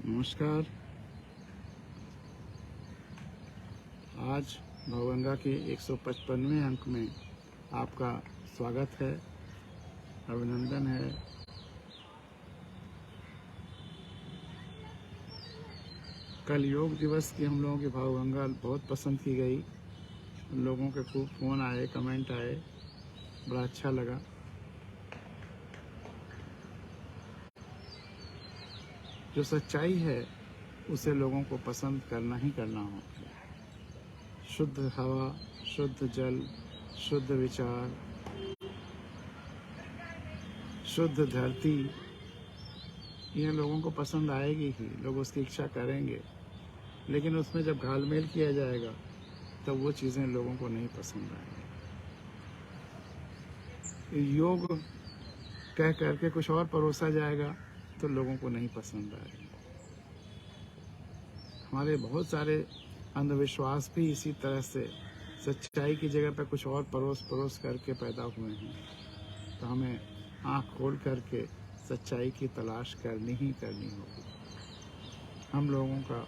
नमस्कार। आज भवगंगा के 155वें अंक में आपका स्वागत है, अभिनंदन है। कल योग दिवस की हम लोगों की भवगंगा बहुत पसंद की गई। लोगों के खूब फ़ोन आए, कमेंट आए, बड़ा अच्छा लगा। जो सच्चाई है उसे लोगों को पसंद करना ही करना होता है। शुद्ध हवा, शुद्ध जल, शुद्ध विचार, शुद्ध धरती, ये लोगों को पसंद आएगी ही। लोग उसकी इच्छा करेंगे, लेकिन उसमें जब घालमेल किया जाएगा तब वो चीज़ें लोगों को नहीं पसंद आएंगी। योग कह करके कुछ और परोसा जाएगा तो लोगों को नहीं पसंद आएगा। हमारे बहुत सारे अंधविश्वास भी इसी तरह से सच्चाई की जगह पर कुछ और परोस करके पैदा हुए हैं। तो हमें आँख खोल करके सच्चाई की तलाश करनी ही करनी होगी। हम लोगों का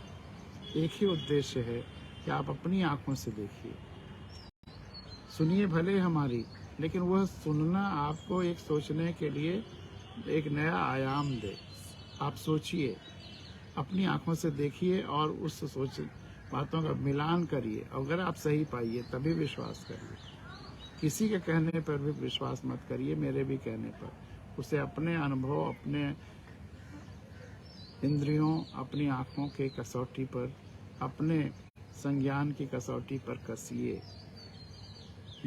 एक ही उद्देश्य है कि आप अपनी आँखों से देखिए, सुनिए भले हमारी, लेकिन वह सुनना आपको एक सोचने के लिए एक नया आयाम दे। आप सोचिए, अपनी आँखों से देखिए और उस सोच बातों का मिलान करिए। अगर आप सही पाइए तभी विश्वास करिए। किसी के कहने पर भी विश्वास मत करिए, मेरे भी कहने पर। उसे अपने अनुभव, अपने इंद्रियों, अपनी आँखों के कसौटी पर, अपने संज्ञान की कसौटी पर कसिए।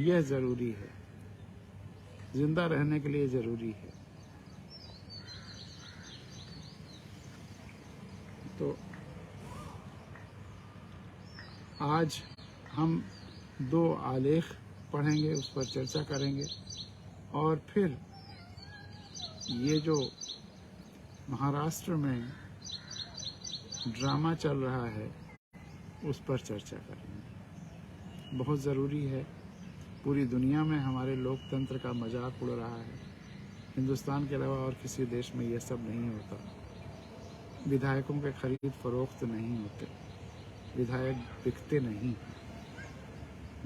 यह ज़रूरी है, जिंदा रहने के लिए ज़रूरी है। तो आज हम 2 आलेख पढ़ेंगे, उस पर चर्चा करेंगे, और फिर ये जो महाराष्ट्र में ड्रामा चल रहा है उस पर चर्चा करेंगे। बहुत ज़रूरी है। पूरी दुनिया में हमारे लोकतंत्र का मजाक उड़ रहा है। हिंदुस्तान के अलावा और किसी देश में ये सब नहीं होता। विधायकों के खरीद फरोख्त नहीं होते, विधायक बिकते नहीं,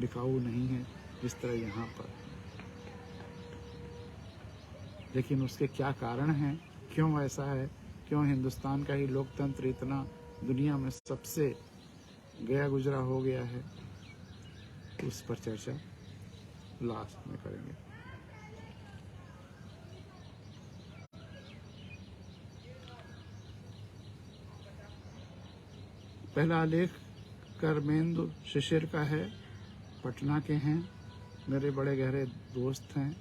बिकाऊ नहीं है जिस तरह यहाँ पर। लेकिन उसके क्या कारण हैं, क्यों ऐसा है, क्यों हिंदुस्तान का ही लोकतंत्र इतना दुनिया में सबसे गया गुजरा हो गया है, उस पर चर्चा लास्ट में करेंगे। पहला आलेख कर्मेंदु शिशिर का है, पटना के हैं, मेरे बड़े गहरे दोस्त हैं,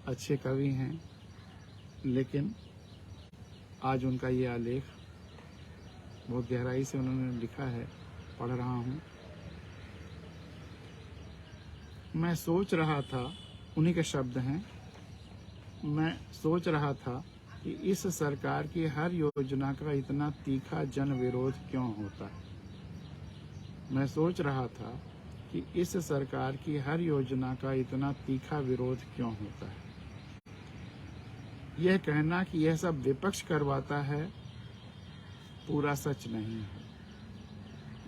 अच्छे कवि हैं। लेकिन आज उनका ये आलेख बहुत गहराई से उन्होंने लिखा है, पढ़ रहा हूँ। मैं सोच रहा था, उन्हीं के शब्द हैं, मैं सोच रहा था कि इस सरकार की हर योजना का इतना तीखा जन विरोध क्यों होता है। मैं सोच रहा था कि इस सरकार की हर योजना का इतना तीखा विरोध क्यों होता है। यह कहना कि यह सब विपक्ष करवाता है पूरा सच नहीं है।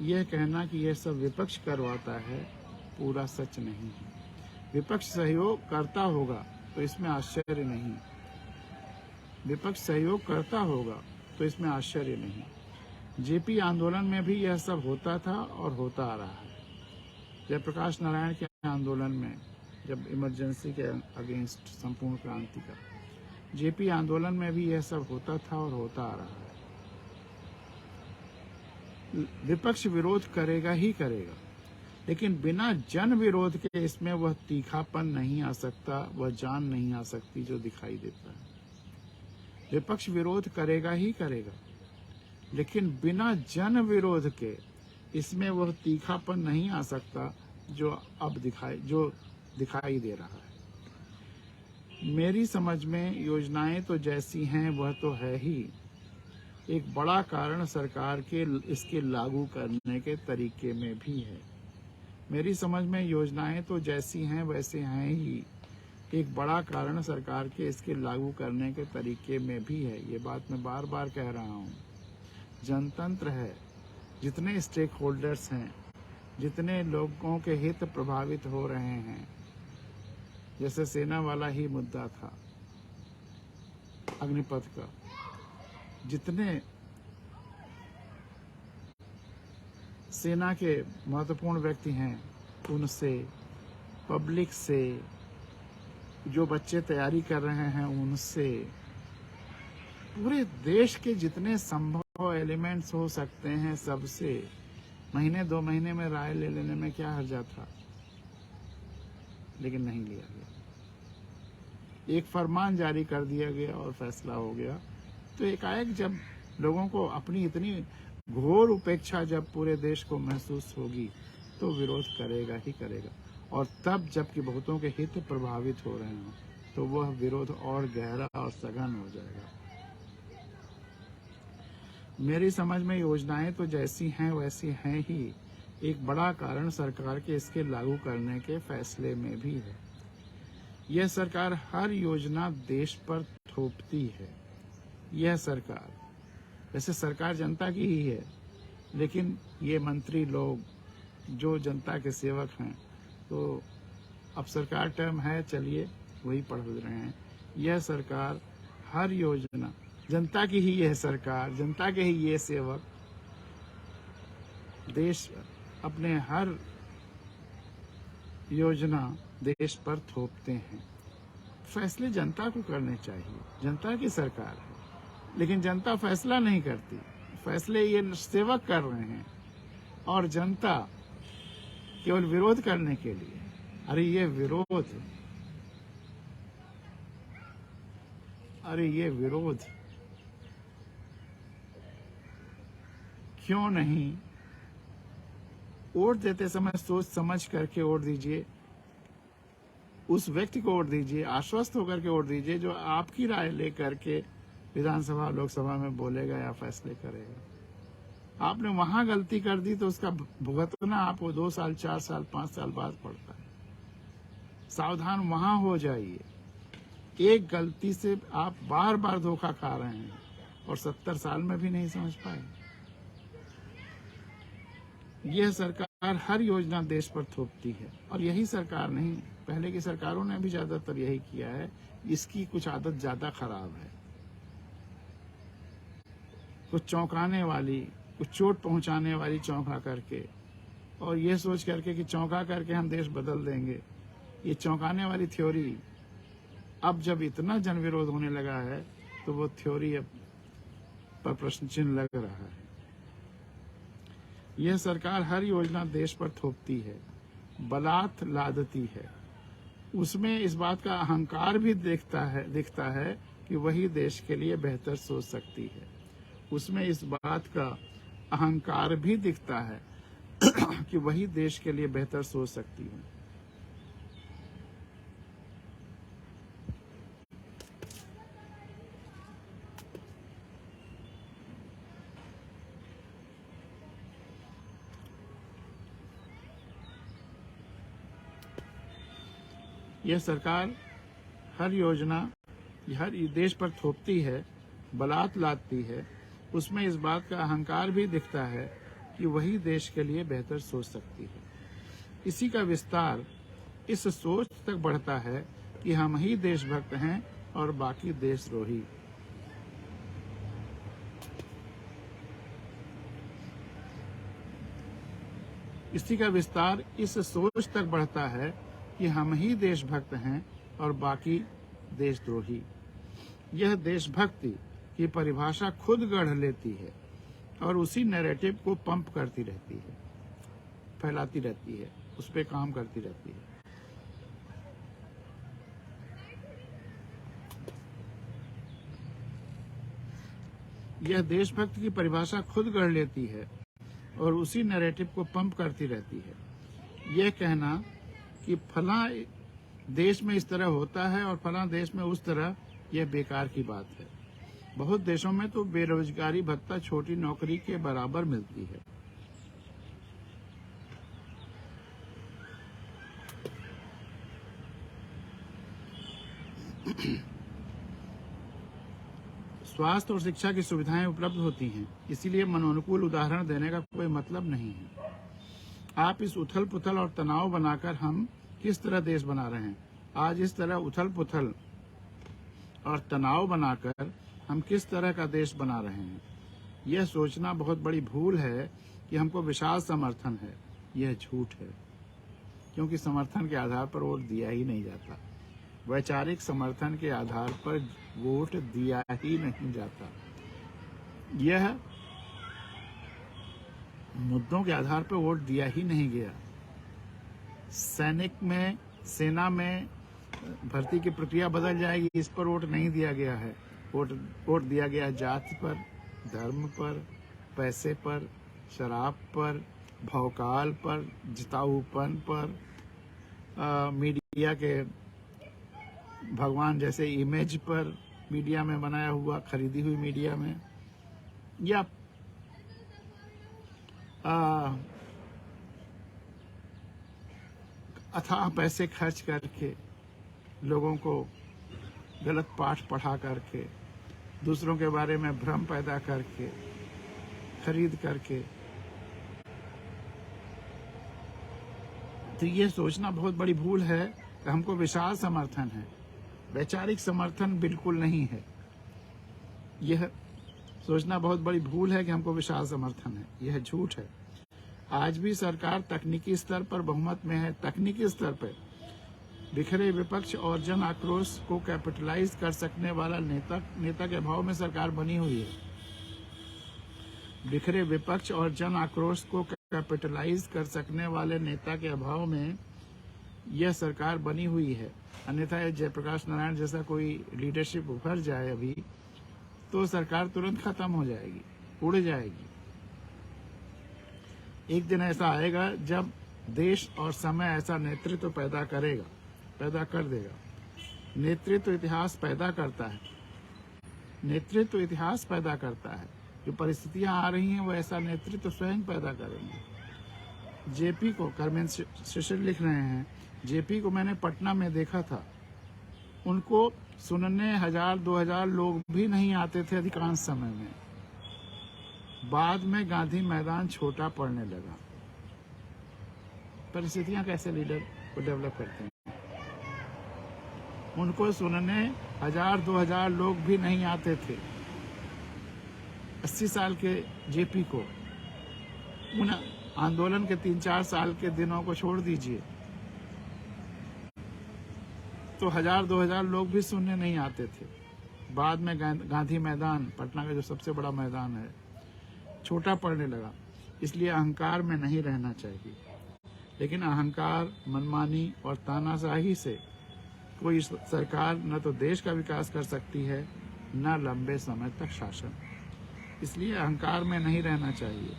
यह कहना कि यह सब विपक्ष करवाता है पूरा सच नहीं है। विपक्ष सहयोग करता होगा तो इसमें आश्चर्य नहीं, विपक्ष सहयोग करता होगा तो इसमें आश्चर्य नहीं। जेपी आंदोलन में भी यह सब होता था और होता आ रहा है। जयप्रकाश नारायण के आंदोलन में, जब इमरजेंसी के अगेंस्ट संपूर्ण क्रांति का, जेपी आंदोलन में भी यह सब होता था और होता आ रहा है। विपक्ष विरोध करेगा ही करेगा, लेकिन बिना जन विरोध के इसमें वह तीखापन नहीं आ सकता, वह जान नहीं आ सकती जो दिखाई देता है। विपक्ष विरोध करेगा ही करेगा, लेकिन बिना जन विरोध के इसमें वह तीखापन नहीं आ सकता जो अब दिखाई दे रहा है। मेरी समझ में योजनाएं तो जैसी हैं वह तो है ही, एक बड़ा कारण सरकार के इसके लागू करने के तरीके में भी है। मेरी समझ में योजनाएं तो जैसी हैं वैसे हैं ही, एक बड़ा कारण सरकार के इसके लागू करने के तरीके में भी है। ये बात मैं बार बार कह रहा हूँ। जनतंत्र है, जितने स्टेक होल्डर्स हैं, जितने लोगों के हित प्रभावित हो रहे हैं, जैसे सेना वाला ही मुद्दा था अग्निपथ का, जितने सेना के महत्वपूर्ण व्यक्ति हैं, उनसे, पब्लिक से, जो बच्चे तैयारी कर रहे हैं उनसे, पूरे देश के जितने संभव एलिमेंट्स हो सकते हैं सबसे महीने 2 महीने में राय ले लेने में क्या हर्जा था, लेकिन नहीं लिया गया। एक फरमान जारी कर दिया गया और फैसला हो गया। तो एकाएक जब लोगों को अपनी इतनी घोर उपेक्षा जब पूरे देश को महसूस होगी तो विरोध करेगा ही करेगा, और तब जबकि बहुतों के हित प्रभावित हो रहे हों तो वह विरोध और गहरा और सघन हो जाएगा। मेरी समझ में योजनाएं तो जैसी हैं वैसी हैं ही, एक बड़ा कारण सरकार के इसके लागू करने के फैसले में भी है। यह सरकार हर योजना देश पर थोपती है। यह सरकार, वैसे सरकार जनता की ही है, लेकिन ये मंत्री लोग जो जनता के सेवक हैं, तो अब सरकार टर्म है, चलिए वही पढ़ रहे हैं। यह सरकार हर योजना, जनता की ही यह सरकार, जनता के ही ये सेवक देश अपने हर योजना देश पर थोपते हैं। फैसले जनता को करने चाहिए, जनता की सरकार है, लेकिन जनता फैसला नहीं करती, फैसले ये सेवक कर रहे हैं और जनता केवल विरोध करने के लिए। अरे ये विरोध, अरे ये विरोध क्यों नहीं? वोट देते समय सोच समझ करके वोट दीजिए, उस व्यक्ति को वोट दीजिए, आश्वस्त होकर के वोट दीजिए जो आपकी राय लेकर के विधानसभा लोकसभा में बोलेगा या फैसले करेगा। आपने वहां गलती कर दी तो उसका भुगतना आपको 2 साल, 4 साल, 5 साल बाद पड़ता है। सावधान वहां हो जाइए। एक गलती से आप बार बार धोखा खा रहे हैं और 70 साल में भी नहीं समझ पाए। यह सरकार हर योजना देश पर थोपती है, और यही सरकार नहीं, पहले की सरकारों ने भी ज्यादातर यही किया है। इसकी कुछ आदत ज्यादा खराब है, कुछ चौंकाने वाली, कुछ चोट पहुंचाने वाली चौंका करके, और ये सोच करके कि चौंका करके हम देश बदल देंगे। ये चौंकाने वाली थ्योरी अब जब इतना जन विरोध होने लगा है तो वो थ्योरी अब पर प्रश्न चिन्ह लग रहा है। यह सरकार हर योजना देश पर थोपती है, बलात् लादती है। उसमें इस बात का अहंकार भी दिखता है कि वही देश के लिए बेहतर सोच सकती है। उसमें इस बात का अहंकार भी दिखता है कि वही देश के लिए बेहतर सोच सकती है। यह सरकार हर योजना हर देश पर थोपती है, बलात् लादती है। उसमें इस बात का अहंकार भी दिखता है कि वही देश के लिए बेहतर सोच सकती है। इसी का विस्तार इस सोच तक बढ़ता है कि हम ही देशभक्त हैं और बाकी देशद्रोही। इसी का विस्तार इस सोच तक बढ़ता है कि हम ही देशभक्त हैं और बाकी देशद्रोही। यह देशभक्ति की परिभाषा खुद गढ़ लेती है और उसी नैरेटिव को पंप करती रहती है, फैलाती रहती है, उस पर काम करती रहती है। यह देशभक्ति की परिभाषा खुद गढ़ लेती है और उसी नैरेटिव को पंप करती रहती है। यह कहना कि फला देश में इस तरह होता है और फला देश में उस तरह, यह बेकार की बात है। बहुत देशों में तो बेरोजगारी भत्ता छोटी नौकरी के बराबर मिलती है। स्वास्थ्य और शिक्षा की सुविधाएं उपलब्ध होती हैं, इसीलिए मनोनुकूल उदाहरण देने का कोई मतलब नहीं है। आप इस उथल पुथल और तनाव बनाकर हम किस तरह देश बना रहे हैं। आज इस तरह उथल पुथल और तनाव बनाकर हम किस तरह का देश बना रहे हैं। यह सोचना बहुत बड़ी भूल है कि हमको विशाल समर्थन है। यह झूठ है, क्योंकि समर्थन के आधार पर वोट दिया ही नहीं जाता। वैचारिक समर्थन के आधार पर वोट दिया ही नहीं जाता। यह मुद्दों के आधार पर वोट दिया ही नहीं गया। सेना में भर्ती की प्रक्रिया बदल जाएगी, इस पर वोट नहीं दिया गया है। वोट दिया गया जाति पर, धर्म पर, पैसे पर, शराब पर, भौकाल पर, जिताऊपन पर, मीडिया के भगवान जैसे इमेज पर, मीडिया में बनाया हुआ, खरीदी हुई मीडिया में, या अथाह पैसे खर्च करके, लोगों को गलत पाठ पढ़ा करके, दूसरों के बारे में भ्रम पैदा करके, खरीद करके। तो ये सोचना बहुत बड़ी भूल है कि हमको विशाल समर्थन है। वैचारिक समर्थन बिल्कुल नहीं है। यह सोचना बहुत बड़ी भूल है कि हमको विशाल समर्थन है। यह झूठ है। आज भी सरकार तकनीकी स्तर पर बहुमत में है। तकनीकी स्तर पर बिखरे विपक्ष और जन आक्रोश को कैपिटलाइज कर सकने वाला नेता के अभाव में सरकार बनी हुई है। बिखरे विपक्ष और जन आक्रोश को कैपिटलाइज कर सकने वाले नेता के अभाव में यह सरकार बनी हुई है। अन्यथा जयप्रकाश नारायण जैसा कोई लीडरशिप उभर जाए अभी, तो सरकार तुरंत खत्म हो जाएगी, उड़ जाएगी। एक दिन ऐसा आएगा जब देश और समय ऐसा नेतृत्व पैदा कर देगा। नेतृत्व इतिहास पैदा करता है। नेतृत्व इतिहास पैदा करता है। जो परिस्थितियां आ रही हैं वो ऐसा नेतृत्व स्वयं पैदा करेंगे। जेपी को, करमेन शिशिर लिख रहे हैं, जेपी को मैंने पटना में देखा था। उनको सुनने 1000-2000 लोग भी नहीं आते थे अधिकांश समय में। बाद में गांधी मैदान छोटा पड़ने लगा। परिस्थितियां कैसे लीडर को डेवलप करते हैं। उनको सुनने 1000-2000 लोग भी नहीं आते थे। 80 साल के जेपी को, उन आंदोलन के 3-4 साल के दिनों को छोड़ दीजिए, तो 1000-2000 लोग भी सुनने नहीं आते थे। बाद में गांधी मैदान, पटना का जो सबसे बड़ा मैदान है, छोटा पड़ने लगा। इसलिए अहंकार में नहीं रहना चाहिए। लेकिन अहंकार, मनमानी और तानाशाही से कोई सरकार न तो देश का विकास कर सकती है, न लंबे समय तक शासन। इसलिए अहंकार में नहीं रहना चाहिए।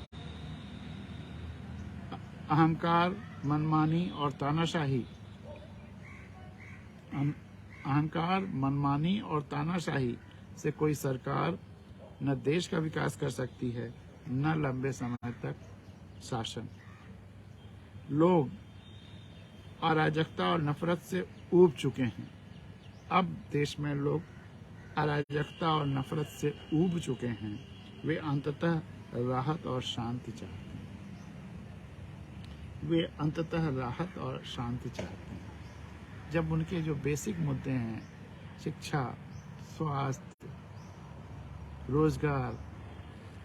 अहंकार, मनमानी और तानाशाही, से कोई सरकार न देश का विकास कर सकती है, न लंबे समय तक शासन। लोग अराजकता और नफरत से ऊब चुके हैं। अब देश में लोग अराजकता और नफरत से ऊब चुके हैं। वे अंततः राहत और शांति चाहते हैं। जब उनके जो बेसिक मुद्दे हैं, शिक्षा, स्वास्थ्य, रोजगार,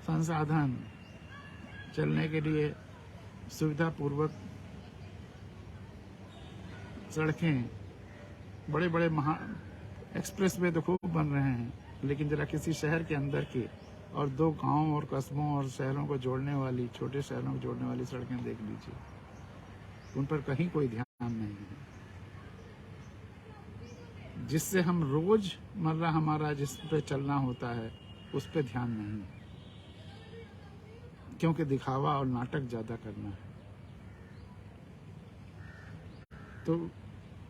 संसाधन, चलने के लिए सुविधापूर्वक सड़कें, बड़े बड़े एक्सप्रेस वे तो खूब बन रहे हैं, लेकिन जरा किसी शहर के अंदर के और 2 गांवों और कस्बों और शहरों को जोड़ने वाली, छोटे शहरों को जोड़ने वाली सड़कें देख लीजिए, उन पर कहीं कोई ध्यान नहीं है। जिससे हम रोजमर्रा हमारा जिस पे चलना होता है, उस पे ध्यान नहीं है, क्योंकि दिखावा और नाटक ज्यादा करना है। तो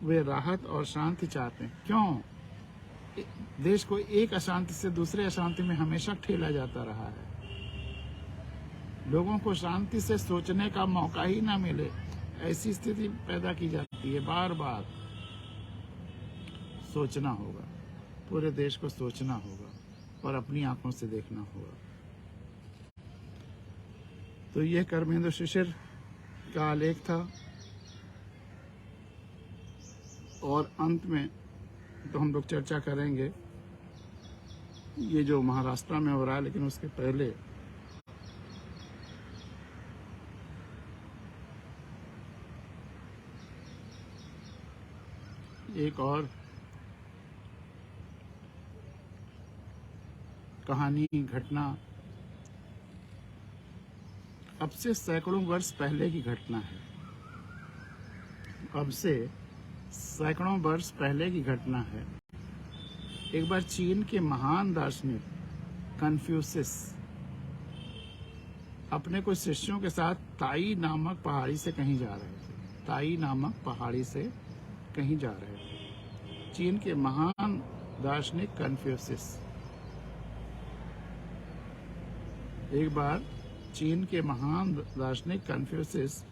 वे राहत और शांति चाहते हैं। क्यों? देश को एक अशांति से दूसरे अशांति में हमेशा ठेला जाता रहा है। लोगों को शांति से सोचने का मौका ही ना मिले, ऐसी स्थिति पैदा की जाती है। बार बार सोचना होगा, पूरे देश को सोचना होगा। और अपनी आंखों से देखना होगा। तो यह कर्मेंद्र शिशिर का आलेख था। और अंत में तो हम लोग चर्चा करेंगे ये जो महाराष्ट्र में हो रहा है, लेकिन उसके पहले एक और कहानी, घटना अब से सैकड़ों वर्ष पहले की घटना है। अब से सैकड़ों वर्ष पहले की घटना है। एक बार चीन के महान दार्शनिक कन्फ्यूशियस अपने कुछ शिष्यों के साथ ताई नामक पहाड़ी से कहीं जा रहे थे। ताई नामक पहाड़ी से कहीं जा रहे थे। चीन के महान दार्शनिक कन्फ्यूशियस एक बार चीन के महान दार्शनिक कन्फ्यूशियस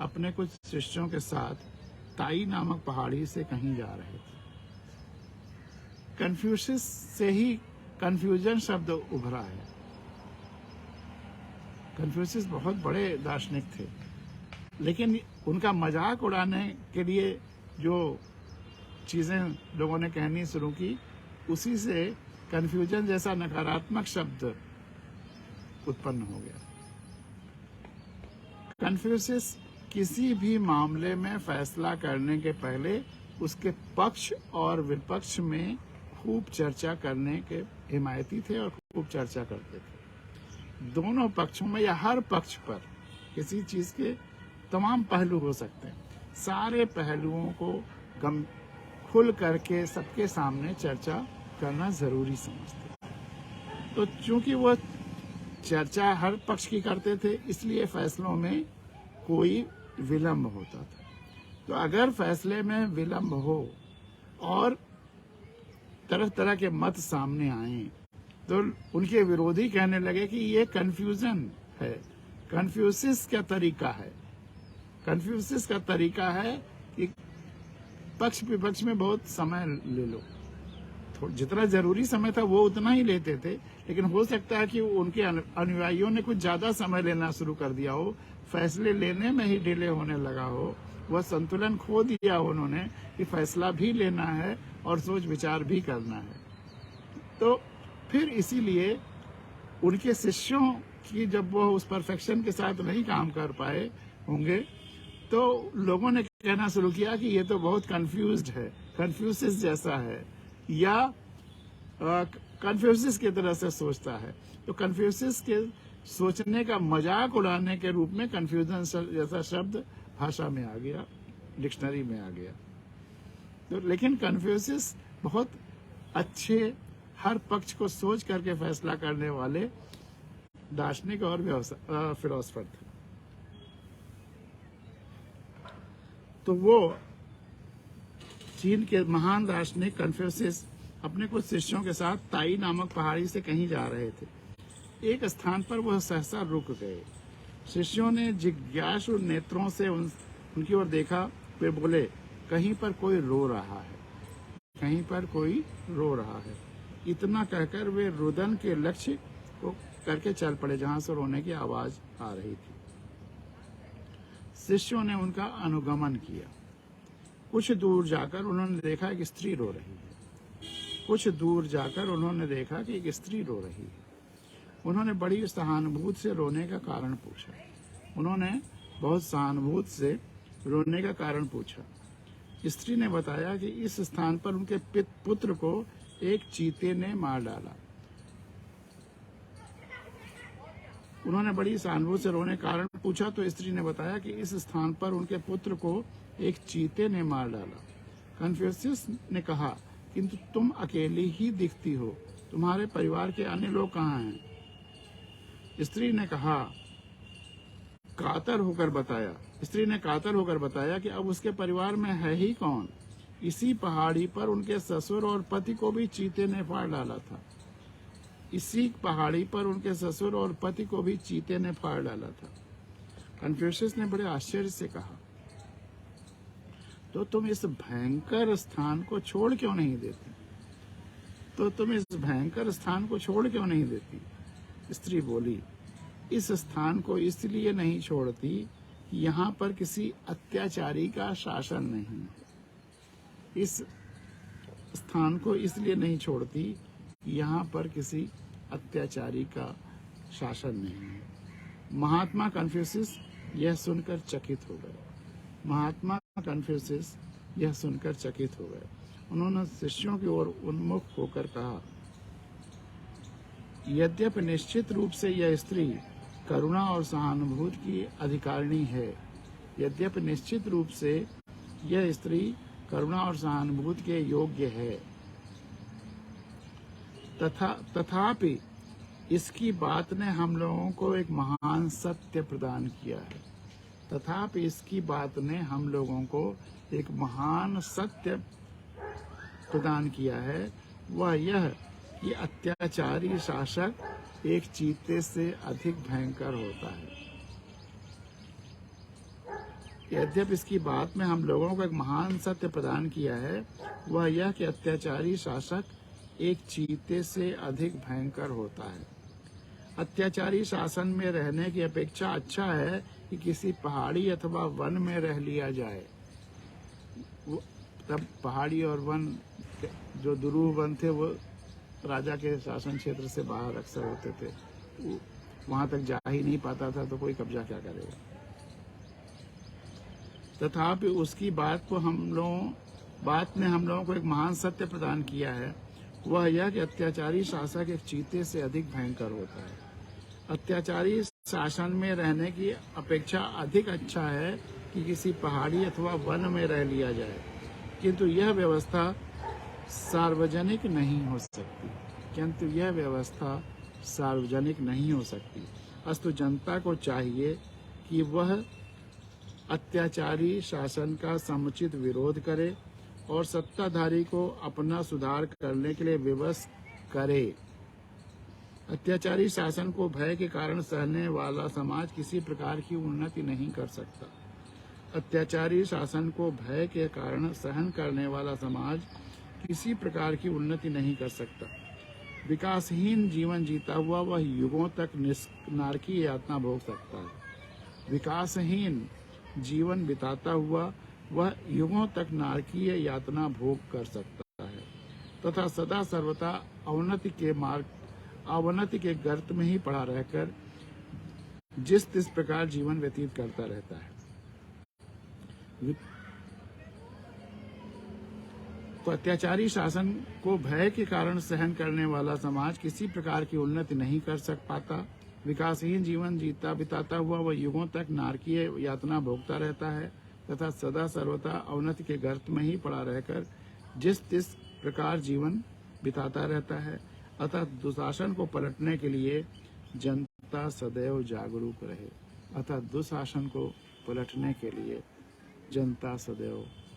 अपने कुछ शिष्यों के साथ ताई नामक पहाड़ी से कहीं जा रहे थे। कन्फ्यूशियस से ही कन्फ्यूजन शब्द उभरा है। कन्फ्यूशियस बहुत बड़े दार्शनिक थे, लेकिन उनका मजाक उड़ाने के लिए जो चीजें लोगों ने कहनी शुरू की, उसी से कन्फ्यूजन जैसा नकारात्मक शब्द उत्पन्न हो गया। कन्फ्यूशियस किसी भी मामले में फैसला करने के पहले उसके पक्ष और विपक्ष में खूब चर्चा करने के हिमायती थे और खूब चर्चा करते थे। दोनों पक्षों में या हर पक्ष पर किसी चीज के तमाम पहलू हो सकते हैं, सारे पहलुओं को खुल करके सबके सामने चर्चा करना जरूरी समझते। तो चूंकि वो चर्चा हर पक्ष की करते थे, इसलिए फैसलों में कोई विलंब होता था। तो अगर फैसले में विलंब हो और तरह तरह के मत सामने आए, तो उनके विरोधी कहने लगे कि ये कन्फ्यूजन है, कन्फ्यूशियस का तरीका है। कन्फ्यूशियस का तरीका है कि पक्ष विपक्ष में बहुत समय ले लो। जितना जरूरी समय था वो उतना ही लेते थे, लेकिन हो सकता है कि उनके अनुयायियों ने कुछ ज्यादा समय लेना शुरू कर दिया हो, फैसले लेने में ही डिले होने लगा हो, वह संतुलन खो दिया उन्होंने कि फैसला भी लेना है और सोच विचार भी करना है। तो फिर इसीलिए उनके शिष्यों की जब वो उस परफेक्शन के साथ नहीं काम कर पाए होंगे, तो लोगों ने कहना शुरू किया कि ये तो बहुत कंफ्यूज्ड है, कन्फ्यूशियस जैसा है, या कन्फ्यूशियस की तरह से सोचता है। तो कन्फ्यूशियस के सोचने का मजाक उड़ाने के रूप में कन्फ्यूजन जैसा शब्द भाषा में आ गया, डिक्शनरी में आ गया। तो लेकिन कन्फ्यूशियस बहुत अच्छे, हर पक्ष को सोच करके फैसला करने वाले दार्शनिक और फिलोसफर थे। तो वो चीन के महान दार्शनिक कन्फ्यूशियस अपने कुछ शिष्यों के साथ ताई नामक पहाड़ी से कहीं जा रहे थे। एक स्थान पर वह सहसा रुक गए। शिष्यों ने जिज्ञासु नेत्रों से उनकी ओर देखा, वे बोले, कहीं पर कोई रो रहा है, कहीं पर कोई रो रहा है। इतना कहकर वे रुदन के लक्ष्य को करके चल पड़े जहां से रोने की आवाज आ रही थी। शिष्यों ने उनका अनुगमन किया। कुछ दूर जाकर उन्होंने देखा एक स्त्री रो रही है। कुछ दूर जाकर उन्होंने देखा कि एक स्त्री रो रही है। उन्होंने बड़ी सहानुभूति से रोने का कारण पूछा। उन्होंने बहुत सहानुभूति से रोने का कारण पूछा। स्त्री ने बताया कि इस स्थान पर उनके पुत्र को एक चीते ने मार डाला। उन्होंने बड़ी सहानुभूति से रोने का कारण पूछा तो स्त्री ने बताया कि इस स्थान पर उनके पुत्र को एक चीते ने मार डाला। कन्फ्यूशियस ने कहा, किंतु तुम अकेली ही दिखती हो, तुम्हारे परिवार के अन्य लोग कहाँ हैं? स्त्री ने कातर होकर बताया कि अब उसके परिवार में है ही कौन। इसी पहाड़ी पर उनके ससुर और पति को भी चीते ने फाड़ डाला था। इसी पहाड़ी पर उनके ससुर और पति को भी चीते ने फाड़ डाला था। कन्फ्यूशियस ने बड़े आश्चर्य से कहा, तो तुम इस भयंकर स्थान को छोड़ क्यों नहीं देते? तो तुम इस भयंकर स्थान को छोड़ क्यों नहीं देती? स्त्री बोली, इस स्थान को इसलिए नहीं छोड़ती कि यहाँ पर किसी अत्याचारी का शासन नहीं है। इस स्थान को इसलिए नहीं छोड़ती कि यहाँ पर किसी अत्याचारी का शासन नहीं है। महात्मा कन्फ्यूशियस यह सुनकर चकित हो गए। महात्मा कन्फ्यूशियस यह सुनकर चकित हो गए। उन्होंने शिष्यों की ओर उन्मुख होकर कहा, यद्यपि निश्चित रूप से यह स्त्री करुणा और सहानुभूति की अधिकारिणी है, यद्यपि निश्चित रूप से यह स्त्री करुणा और सहानुभूति के योग्य है, तथापि इसकी बात ने हम लोगों को एक महान सत्य प्रदान किया है। तथापि इसकी बात ने हम लोगों को एक महान सत्य प्रदान किया है, वह यह कि अत्याचारी शासक एक चीते से अधिक भयंकर होता है। यद्यपि इसकी बात में हम लोगों को एक महान सत्य प्रदान किया है, वह यह कि अत्याचारी शासक एक चीते से अधिक भयंकर होता है। अत्याचारी शासन में रहने की अपेक्षा अच्छा है कि किसी पहाड़ी अथवा वन में रह लिया जाए। तब पहाड़ी और वन जो दुरूह वन थे वो राजा के शासन क्षेत्र से बाहर अक्सर होते थे, वहां तक जा ही नहीं पाता था, तो कोई कब्जा क्या करेगा। तथापि उसकी बात ने हम लोगों को एक महान सत्य प्रदान किया है, वह यह कि अत्याचारी शासक एक चीते से अधिक भयंकर होता है। अत्याचारी शासन में रहने की अपेक्षा अधिक अच्छा है कि किसी पहाड़ी अथवा वन में रह लिया जाए, किंतु यह व्यवस्था सार्वजनिक नहीं हो सकती। अस्तु जनता को चाहिए कि वह अत्याचारी शासन का समुचित विरोध करे और सत्ताधारी को अपना सुधार करने के लिए विवश करे। अत्याचारी शासन को भय के कारण सहने वाला समाज किसी प्रकार की उन्नति नहीं कर सकता। अत्याचारी शासन को भय के कारण सहन करने वाला समाज किसी प्रकार की उन्नति नहीं कर सकता। विकासहीन जीवन जीता हुआ वह युगों तक नारकीय यातना भोग सकता है। विकासहीन जीवन बिताता हुआ वह युगों तक नारकीय यातना भोग कर सकता है तथा सदा सर्वदा अवनति के गर्त में ही पड़ा रहकर जिस तिस प्रकार जीवन व्यतीत करता रहता है। तो अत्याचारी शासन को भय के कारण सहन करने वाला समाज किसी प्रकार की उन्नति नहीं कर पाता। विकासहीन जीवन बिताता हुआ वह युगों तक नारकीय यातना भोगता रहता है तथा सदा सर्वदा अवनति के गर्त में ही पड़ा रहकर जिस तिस प्रकार जीवन बिताता रहता है। अतः दुशासन को पलटने के लिए जनता सदैव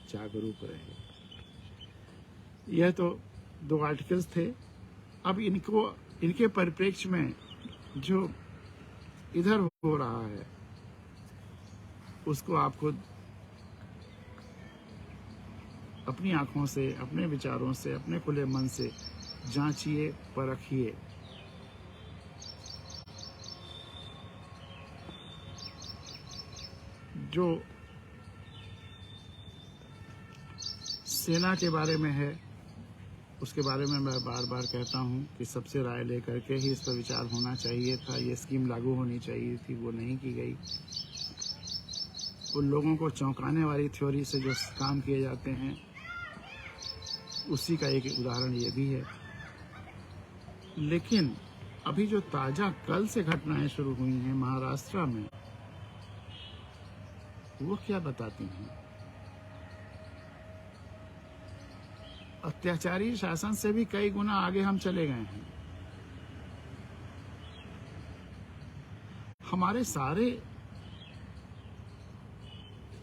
जागरूक रहे। यह तो 2 आर्टिकल्स थे। अब इनके परिप्रेक्ष्य में जो इधर हो रहा है उसको आपको अपनी आंखों से, अपने विचारों से, अपने खुले मन से जांचिए, परखिए। जो सेना के बारे में है उसके बारे में मैं बार बार कहता हूं कि सबसे राय लेकर के ही इस पर विचार होना चाहिए था। ये स्कीम लागू होनी चाहिए थी, वो नहीं की गई। उन लोगों को चौंकाने वाली थ्योरी से जो काम किए जाते हैं उसी का एक उदाहरण ये भी है। लेकिन अभी जो ताजा कल से घटनाएं शुरू हुई हैं महाराष्ट्र में, वो क्या बताती हैं? अत्याचारी शासन से भी कई गुना आगे हम चले गए हैं। हमारे सारे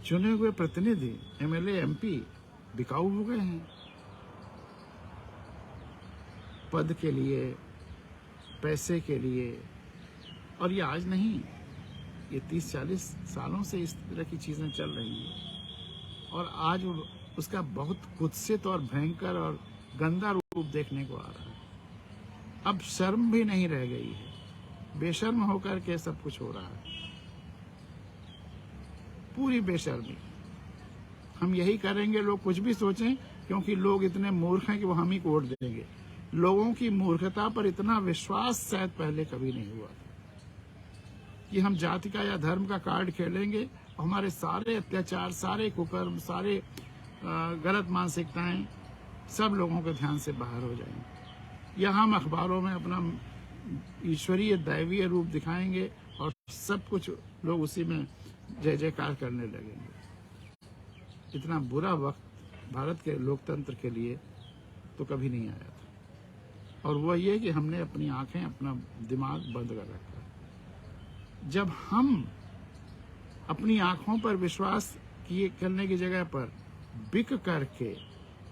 चुने हुए प्रतिनिधि, एमएलए, एमपी बिकाऊ हो गए हैं पद के लिए, पैसे के लिए। और ये आज नहीं, ये 30-40 सालों से इस तरह की चीजें चल रही हैं। और आज उसका बहुत कुत्सित और भयंकर और गंदा रूप देखने को आ रहा है। अब शर्म भी नहीं रह गई है, बेशर्म होकर के सब कुछ हो रहा है, पूरी बेशर्मी। हम यही करेंगे, लोग कुछ भी सोचें, क्योंकि लोग इतने मूर्ख हैं कि वो हम ही को वोट देंगे। लोगों की मूर्खता पर इतना विश्वास शायद पहले कभी नहीं हुआ था कि हम जाति का या धर्म का कार्ड खेलेंगे, हमारे सारे अत्याचार, सारे कुकर्म, सारे गलत मानसिकताएं सब लोगों के ध्यान से बाहर हो जाएंगी, या हम अखबारों में अपना ईश्वरीय दैवीय रूप दिखाएंगे और सब कुछ लोग उसी में जय जयकार करने लगेंगे। इतना बुरा वक्त भारत के लोकतंत्र के लिए तो कभी नहीं आया था। और वो ये कि हमने अपनी आंखें, अपना दिमाग बंद कर रखा है। जब हम अपनी आंखों पर विश्वास किए करने की जगह पर बिक करके,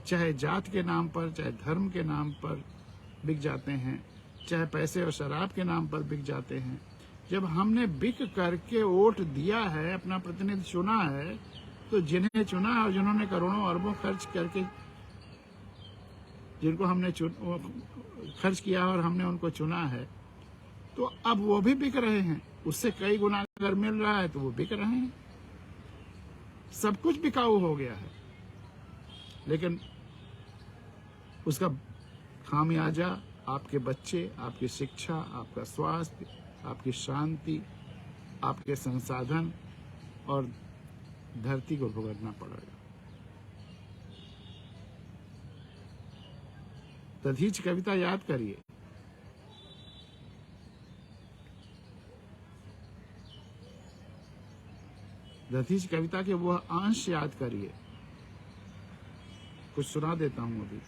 चाहे जात के नाम पर, चाहे धर्म के नाम पर बिक जाते हैं, चाहे पैसे और शराब के नाम पर बिक जाते हैं, जब हमने बिक करके वोट दिया है, अपना प्रतिनिधि चुना है, तो जिन्हें चुना और जिन्होंने करोड़ों अरबों खर्च करके, जिनको हमने खर्च किया और हमने उनको चुना है, तो अब वो भी बिक रहे हैं। उससे कई गुना अगर मिल रहा है तो वो बिक रहे हैं। सब कुछ बिकाऊ हो गया है, लेकिन उसका खामियाजा आपके बच्चे, आपकी शिक्षा, आपका स्वास्थ्य, आपकी शांति, आपके संसाधन और धरती को भुगतना पड़ेगा। दधीच कविता याद करिए। दधीच कविता के वह अंश याद करिए। कुछ सुना देता हूं अभी।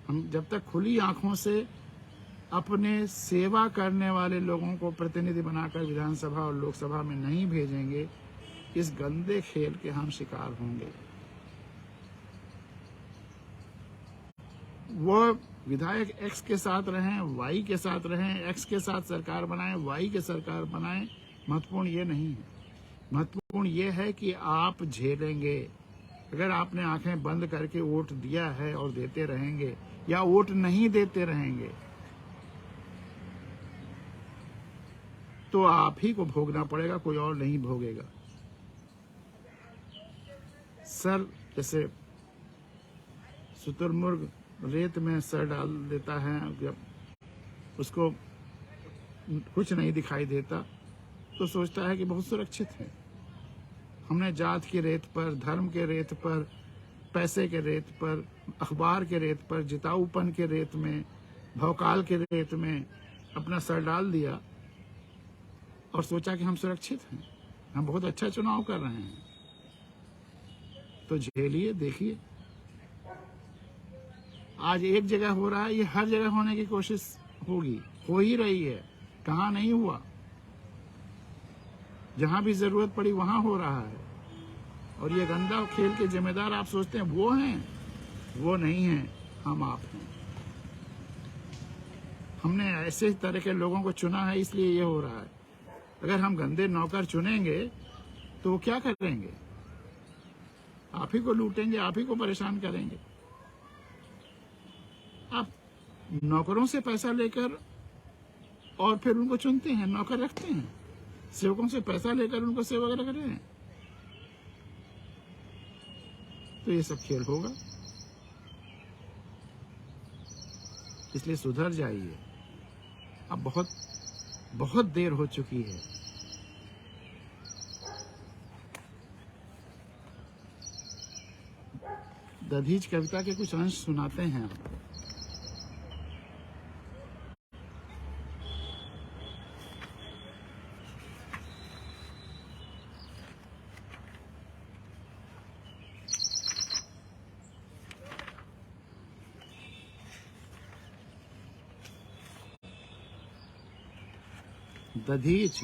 हम जब तक खुली आंखों से अपने सेवा करने वाले लोगों को प्रतिनिधि बनाकर विधानसभा और लोकसभा में नहीं भेजेंगे, इस गंदे खेल के हम शिकार होंगे। वो विधायक एक्स के साथ रहें, वाई के साथ रहें, एक्स के साथ सरकार बनाएं, वाई के सरकार बनाएं, महत्वपूर्ण ये नहीं है। महत्वपूर्ण ये है कि आप झेलेंगे। अगर आपने आंखें बंद करके वोट दिया है और देते रहेंगे, या वोट नहीं देते रहेंगे, तो आप ही को भोगना पड़ेगा, कोई और नहीं भोगेगा। सर, जैसे शुतुरमुर्ग रेत में सर डाल देता है, जब उसको कुछ नहीं दिखाई देता तो सोचता है कि बहुत सुरक्षित है। हमने जात की रेत पर, धर्म के रेत पर, पैसे के रेत पर, अखबार के रेत पर, जिताऊपन के रेत में, भौकाल के रेत में अपना सर डाल दिया और सोचा कि हम सुरक्षित हैं, हम बहुत अच्छा चुनाव कर रहे हैं। तो झेलिए, देखिए। आज एक जगह हो रहा है, ये हर जगह होने की कोशिश होगी, हो ही रही है। कहाँ नहीं हुआ, जहां भी जरूरत पड़ी वहां हो रहा है। और ये गंदा खेल के जिम्मेदार आप सोचते हैं वो हैं, वो नहीं हैं, हम आप हैं। हमने ऐसे तरह के लोगों को चुना है, इसलिए ये हो रहा है। अगर हम गंदे नौकर चुनेंगे तो वो क्या करेंगे? आप ही को लूटेंगे, आप ही को परेशान करेंगे। आप नौकरों से पैसा लेकर और फिर उनको चुनते हैं, नौकर रखते हैं, सेवकों से पैसा लेकर उनको सेवक रख रहे हैं, तो ये सब खेल होगा। इसलिए सुधर जाइए, अब बहुत बहुत देर हो चुकी है। दधीच कविता के कुछ अंश सुनाते हैं आप। दधीच,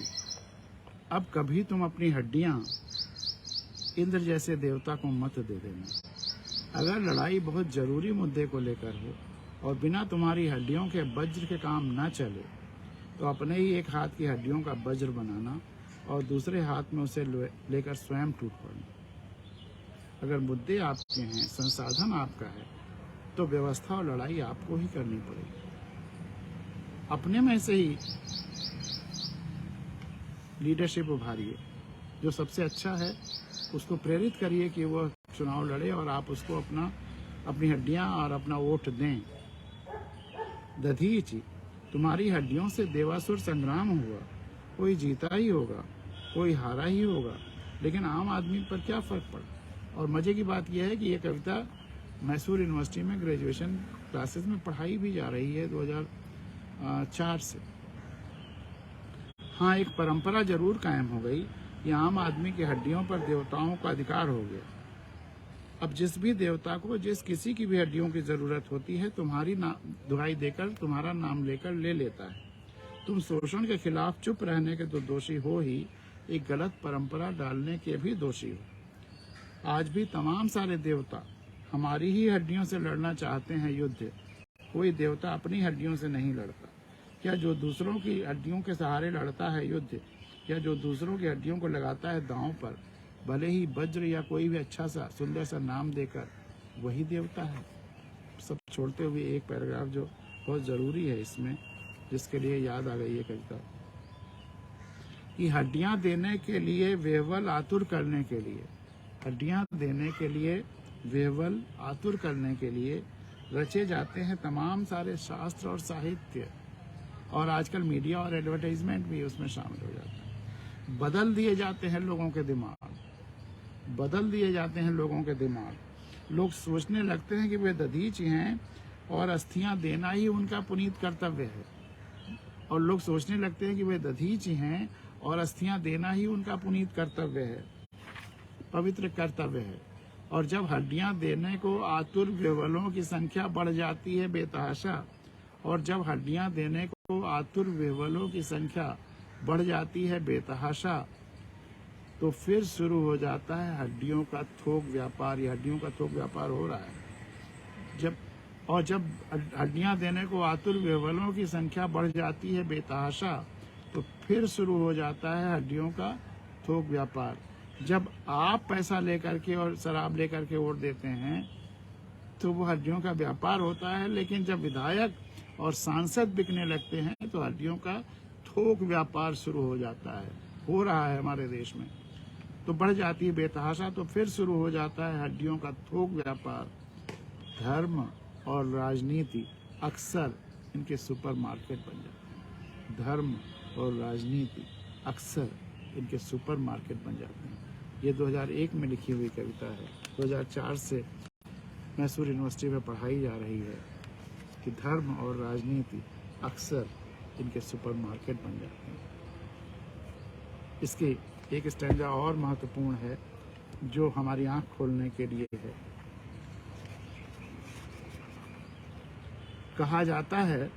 अब कभी तुम अपनी हड्डियां इंद्र जैसे देवता को मत दे देना। अगर लड़ाई बहुत जरूरी मुद्दे को लेकर हो और बिना तुम्हारी हड्डियों के वज्र के काम न चले, तो अपने ही एक हाथ की हड्डियों का वज्र बनाना और दूसरे हाथ में उसे लेकर स्वयं टूट पड़ना। अगर मुद्दे आपके हैं, संसाधन आपका है, तो व्यवस्था और लड़ाई आपको ही करनी पड़ेगी। अपने में से ही लीडरशिप उभारिए, जो सबसे अच्छा है उसको प्रेरित करिए कि वह चुनाव लड़े और आप उसको अपनी हड्डियां और अपना वोट दें। दधीचि, तुम्हारी हड्डियों से देवासुर संग्राम हुआ, कोई जीता ही होगा, कोई हारा ही होगा, लेकिन आम आदमी पर क्या फर्क पड़ा। और मजे की बात यह है कि यह कविता मैसूर यूनिवर्सिटी में ग्रेजुएशन क्लासेस में पढ़ाई भी जा रही है 2004 से। हाँ, एक परंपरा जरूर कायम हो गई कि आम आदमी की हड्डियों पर देवताओं का अधिकार हो गया। अब जिस भी देवता को जिस किसी की भी हड्डियों की जरूरत होती है, तुम्हारी दुहाई देकर, तुम्हारा नाम लेकर ले लेता है। तुम शोषण के खिलाफ चुप रहने के तो दोषी हो ही, एक गलत परंपरा डालने के भी दोषी हो। आज भी तमाम सारे देवता हमारी ही हड्डियों से लड़ना चाहते हैं युद्ध। कोई देवता अपनी हड्डियों से नहीं लड़ता। क्या जो दूसरों की हड्डियों के सहारे लड़ता है युद्ध, या जो दूसरों की हड्डियों को लगाता है दांव पर, भले ही वज्र या कोई भी अच्छा सा सुंदर सा नाम देकर, वही देवता है। सब छोड़ते हुए एक पैराग्राफ जो बहुत जरूरी है इसमें, जिसके लिए याद आ गई है कविता, कि हड्डियां देने के लिए वेवल आतुर करने के लिए, हड्डियां देने के लिए वेवल आतुर करने के लिए रचे जाते हैं तमाम सारे शास्त्र और साहित्य, और आजकल मीडिया और एडवर्टाइजमेंट भी उसमें शामिल हो जाता है। बदल दिए जाते हैं लोगों के दिमाग, बदल दिए जाते हैं लोगों के दिमाग। लोग सोचने लगते हैं कि वे दधीचि हैं और अस्थियां देना ही उनका पुनीत कर्तव्य है, और लोग सोचने लगते हैं कि वे दधीचि हैं और अस्थियां देना ही उनका पुनीत कर्तव्य है, पवित्र कर्तव्य है। और जब हड्डियां देने को आतुर वेवलों की संख्या बढ़ जाती है बेतहाशा, और जब हड्डियां देने को आतुर वेवलों की संख्या बढ़ जाती है बेतहाशा, तो फिर शुरू हो जाता है हड्डियों का थोक व्यापार। ये हड्डियों का थोक व्यापार हो रहा है। जब हड्डियां देने को आतुर वेवलों की संख्या बढ़ जाती है बेतहाशा, तो फिर शुरू हो जाता है हड्डियों का थोक व्यापार। जब आप पैसा लेकर के और शराब लेकर के वोट देते हैं, तो वो हड्डियों का व्यापार होता है। लेकिन जब विधायक और सांसद बिकने लगते हैं, तो हड्डियों का थोक व्यापार शुरू हो जाता है, हो रहा है हमारे देश में। तो बढ़ जाती है बेतहाशा, तो फिर शुरू हो जाता है हड्डियों का थोक व्यापार। धर्म और राजनीति अक्सर इनके सुपरमार्केट बन जाते हैं। धर्म और राजनीति अक्सर इनके सुपरमार्केट बन जाते हैं। ये 2001 में लिखी हुई कविता है। 2004 से मैसूर यूनिवर्सिटी में पढ़ाई जा रही है कि धर्म और राजनीति अक्सर इनके सुपरमार्केट बन जाते हैं। इसकी एक स्टैंजा और महत्वपूर्ण है, जो हमारी आंख खोलने के लिए है। कहा जाता है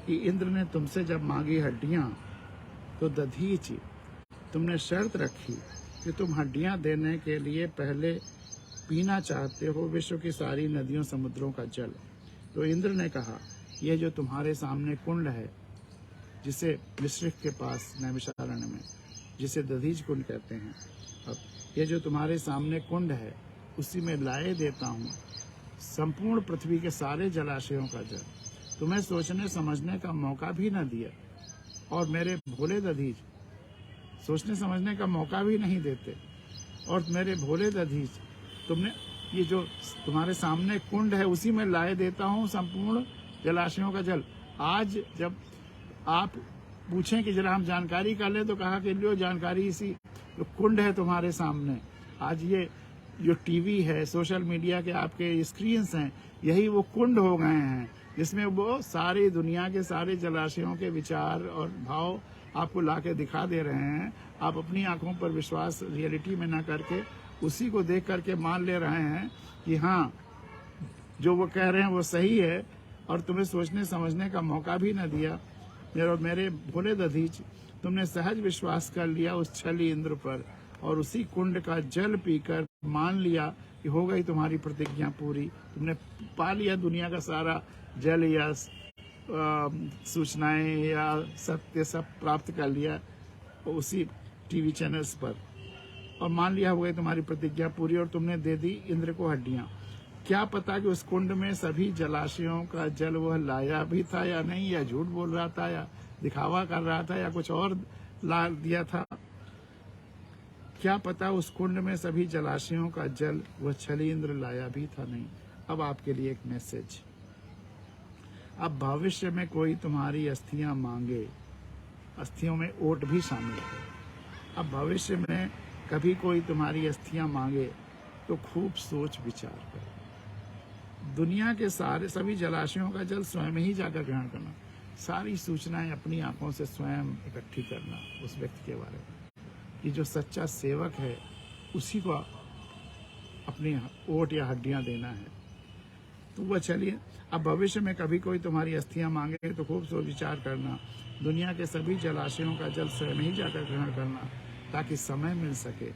कि इंद्र ने तुमसे जब मांगी हड्डियां, तो दधीचि तुमने शर्त रखी कि तुम हड्डियां देने के लिए पहले पीना चाहते हो विश्व की सारी नदियों समुद्रों का जल। तो इंद्र ने कहा, यह जो तुम्हारे सामने कुंड है, जिसे मिश्रिक के पास नैमिषारण्य में, जिसे दधीच कुंड कहते हैं, अब ये जो तुम्हारे सामने कुंड है, उसी में लाए देता हूँ संपूर्ण पृथ्वी के सारे जलाशयों का जल। तुम्हें सोचने समझने का मौका भी न दिया, और मेरे भोले दधीच सोचने समझने का मौका भी नहीं देते। और मेरे भोले दधीच, तुमने ये जो तुम्हारे सामने कुंड है, उसी में लाए देता हूँ संपूर्ण जलाशयों का जल। आज जब आप पूछें कि जरा हम जानकारी कर लें, तो कहा कि लो जानकारी इसी जो कुंड है तुम्हारे सामने। आज ये जो टीवी है, सोशल मीडिया के आपके स्क्रीन्स हैं, यही वो कुंड हो गए हैं, जिसमें वो सारी दुनिया के सारे जलाशयों के विचार और भाव आपको लाके दिखा दे रहे हैं। आप अपनी आंखों पर विश्वास रियलिटी में ना करके उसी को देख करके मान ले रहे हैं कि हाँ, जो वो कह रहे हैं वो सही है, और तुम्हें सोचने समझने का मौका भी न दिया। मेरे भोले दधीच, तुमने सहज विश्वास कर लिया उस छली इंद्र पर, और उसी कुंड का जल पीकर मान लिया कि हो गई तुम्हारी प्रतिज्ञा पूरी। तुमने पा लिया दुनिया का सारा जल या सूचनाएं या सत्य सब प्राप्त कर लिया उसी टीवी चैनल्स पर, और मान लिया हो गई तुम्हारी प्रतिज्ञा पूरी, और तुमने दे दी इंद्र को हड्डियां। क्या पता कि उस कुंड में सभी जलाशयों का जल वह लाया भी था या नहीं, या झूठ बोल रहा था, या दिखावा कर रहा था, या कुछ और ला दिया था। क्या पता उस कुंड में सभी जलाशयों का जल वह छलींद्र लाया भी था नहीं। अब आपके लिए एक मैसेज। अब भविष्य में कोई तुम्हारी अस्थियां मांगे, अस्थियों में ओट भी शामिल है। अब भविष्य में कभी कोई तुम्हारी अस्थियां मांगे तो खूब सोच विचार कर। दुनिया के सारे सभी जलाशयों का जल स्वयं ही जाकर ग्रहण करना, सारी सूचनाएं अपनी आंखों से स्वयं इकट्ठी करना उस व्यक्ति के बारे में कि जो सच्चा सेवक है उसी को अपनी ओट या हड्डियां देना है। तो वह चलिए, अब भविष्य में कभी कोई तुम्हारी अस्थियां मांगे तो खूब सोच विचार करना, दुनिया के सभी जलाशयों का जल स्वयं ही जाकर ग्रहण करना, ताकि समय मिल सके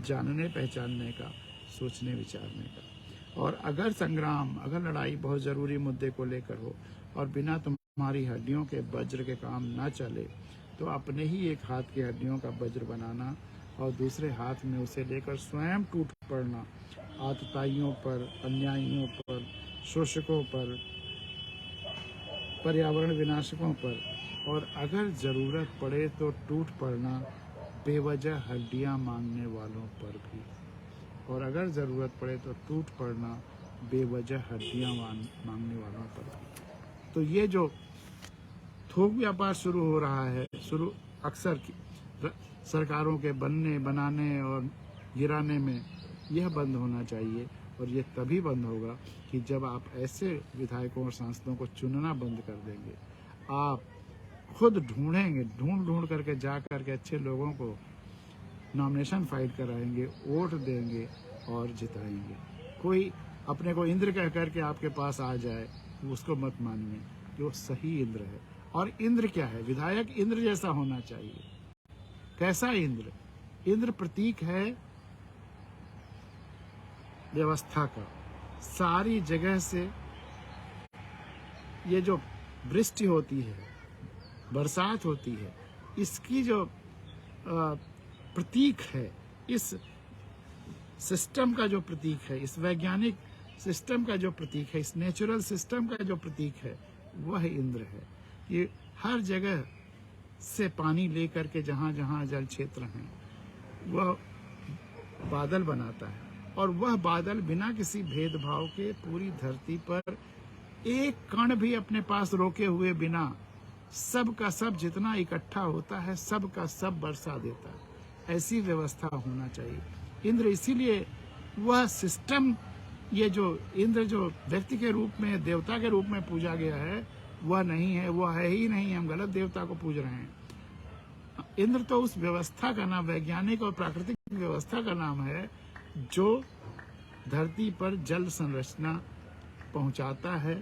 जानने पहचानने का, सोचने विचारने का। और अगर संग्राम, अगर लड़ाई बहुत जरूरी मुद्दे को लेकर हो और बिना तुम्हारी हड्डियों के वज्र के काम ना चले, तो अपने ही एक हाथ की हड्डियों का वज्र बनाना और दूसरे हाथ में उसे लेकर स्वयं टूट पड़ना आतताइयों पर, अन्यायियों पर, शोषकों पर, पर्यावरण विनाशकों पर, और अगर जरूरत पड़े तो टूट पड़ना बेवजह हड्डियां मांगने वालों पर भी, और अगर जरूरत पड़े तो टूट पड़ना बेवजह हड्डियां मांगने वालों पर भी। तो ये जो थोक व्यापार शुरू हो रहा है, शुरू अक्सर सरकारों के बनने, बनाने और गिराने में, यह बंद होना चाहिए। और ये तभी बंद होगा कि जब आप ऐसे विधायकों और सांसदों को चुनना बंद कर देंगे। आप खुद ढूंढेंगे, ढूंढ करके जा करके अच्छे लोगों को नॉमिनेशन फाइल कराएंगे, वोट देंगे और जिताएंगे। कोई अपने को इंद्र कह करके आपके पास आ जाए, उसको मत मानिए कि वो सही इंद्र है। और इंद्र क्या है? विधायक इंद्र जैसा होना चाहिए। कैसा इंद्र? इंद्र प्रतीक है व्यवस्था का। सारी जगह से ये जो वृष्टि होती है, बरसात होती है, इसकी जो प्रतीक है, इस सिस्टम का जो प्रतीक है, इस वैज्ञानिक सिस्टम का जो प्रतीक है, इस नेचुरल सिस्टम का जो प्रतीक है, वह इंद्र है। ये हर जगह से पानी लेकर के जहाँ जहाँ जल क्षेत्र हैं, वह बादल बनाता है। और वह बादल बिना किसी भेदभाव के पूरी धरती पर एक कण भी अपने पास रोके हुए बिना, सब का सब जितना इकट्ठा होता है, सब का सब बरसा देता है। ऐसी व्यवस्था होना चाहिए। इंद्र इसीलिए वह सिस्टम, ये जो इंद्र जो व्यक्ति के रूप में, देवता के रूप में पूजा गया है, वह नहीं है, वह है ही नहीं। हम गलत देवता को पूज रहे हैं। इंद्र तो उस व्यवस्था का नाम, वैज्ञानिक और प्राकृतिक व्यवस्था का नाम है, जो धरती पर जल संरचना पहुंचाता है।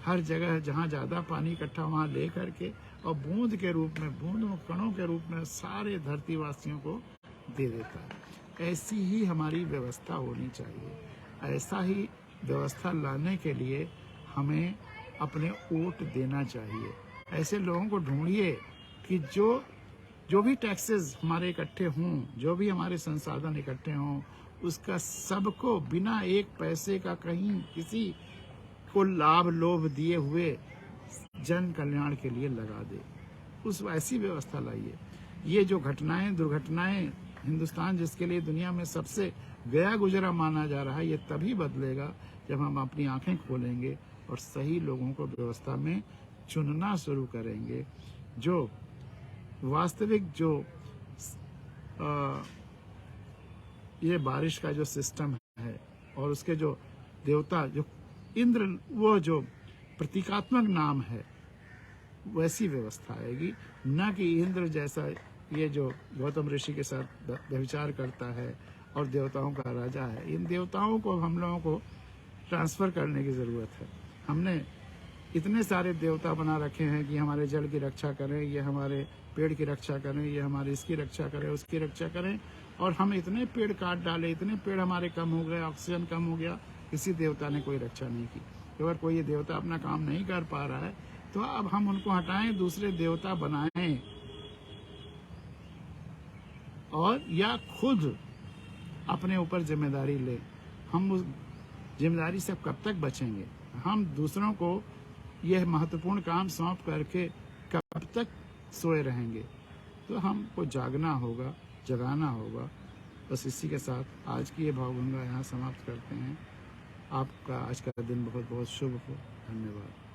हर जगह जहाँ ज्यादा पानी इकट्ठा वहाँ ले करके, और बूंद के रूप में, बूंदों कणों के रूप में सारे धरतीवासियों को दे देता है। ऐसी ही हमारी व्यवस्था होनी चाहिए। ऐसा ही व्यवस्था लाने के लिए हमें अपने वोट देना चाहिए। ऐसे लोगों को ढूंढिए कि जो भी टैक्सेस हमारे इकट्ठे हों, जो भी हमारे संसाधन इकट्ठे हों, उसका सबको बिना एक पैसे का कहीं किसी को लाभ लोभ दिए हुए जन कल्याण के लिए लगा दे। उस ऐसी व्यवस्था लाइए। ये जो घटनाएं, दुर्घटनाएं, हिंदुस्तान जिसके लिए दुनिया में सबसे गया गुजरा माना जा रहा है, ये तभी बदलेगा जब हम अपनी आंखें खोलेंगे और सही लोगों को व्यवस्था में चुनना शुरू करेंगे। जो वास्तविक जो ये बारिश का जो सिस्टम है, और उसके जो देवता जो इंद्र, वो जो प्रतीकात्मक नाम है, वैसी व्यवस्था आएगी। न कि इंद्र जैसा ये जो गौतम ऋषि के साथ व्यभिचार करता है और देवताओं का राजा है। इन देवताओं को हम लोगों को ट्रांसफर करने की जरूरत है। हमने इतने सारे देवता बना रखे हैं कि हमारे जल की रक्षा करें, ये हमारे पेड़ की रक्षा करें, ये हमारी इसकी रक्षा करें, उसकी रक्षा करें, और हम इतने पेड़ काट डाले, इतने पेड़ हमारे कम हो गए, ऑक्सीजन कम हो गया, किसी देवता ने कोई रक्षा नहीं की। अगर कोई ये देवता अपना काम नहीं कर पा रहा है, तो अब हम उनको हटाएं, दूसरे देवता बनाएं, और या खुद अपने ऊपर जिम्मेदारी लें। हम जिम्मेदारी से कब तक बचेंगे? हम दूसरों को यह महत्वपूर्ण काम सौंप करके कब तक सोए रहेंगे? तो हमको जागना होगा, जगाना होगा। बस इसी के साथ आज की ये भावगंगा यहाँ समाप्त करते हैं। आपका आज का दिन बहुत बहुत शुभ हो। धन्यवाद।